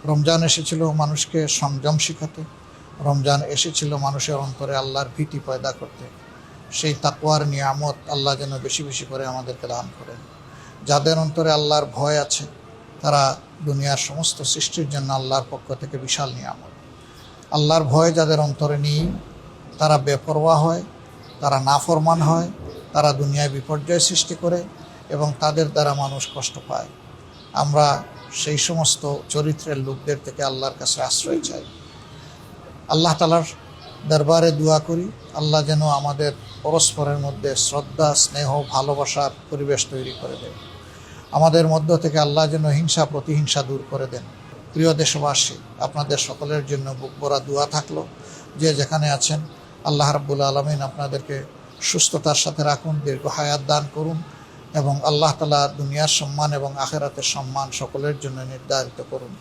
রমজান এসেছিল মানুষকে সংযম শিখাতে, রমজান এসেছিল মানুষের অন্তরে আল্লাহর ভীতি পয়দা করতে। সেই তাকওয়ার নিয়ামত আল্লাহ যেন বেশি বেশি করে আমাদেরকে দান করেন। যাদের অন্তরে আল্লাহর ভয় আছে তারা দুনিয়ার সমস্ত সৃষ্টির জন্য আল্লাহর পক্ষ থেকে বিশাল নিয়ামত। আল্লাহর ভয় যাদের অন্তরে নেই তারা বেপরোয়া হয়, তারা নাফরমান হয়, তারা দুনিয়ায় বিপর্যয় সৃষ্টি করে এবং তাদের দ্বারা মানুষ কষ্ট পায়। আমরা সেই সমস্ত চরিত্রের লোকদের থেকে আল্লাহর কাছে আশ্রয় চাই। আল্লাহ তাআলার দরবারে দোয়া করি আল্লাহ যেন আমাদের পরস্পরের মধ্যে শ্রদ্ধা, স্নেহ, ভালোবাসার পরিবেশ তৈরি করে দেন। আমাদের মধ্য থেকে আল্লাহ যেন হিংসা প্রতিহিংসা দূর করে দেন। প্রিয় দেশবাসী, আপনাদের সকলের জন্য বুক ভরা দোয়া থাকলো। যে যেখানে আছেন আল্লাহ রাব্বুল আলামিন আপনাদেরকে সুস্থতার সাথে রাখুন, দীর্ঘ হায়াত দান করুন এবং আল্লাহ তাআলা দুনিয়ার সম্মান এবং আখিরাতের সম্মান সকলের জন্য নির্ধারিত করুন।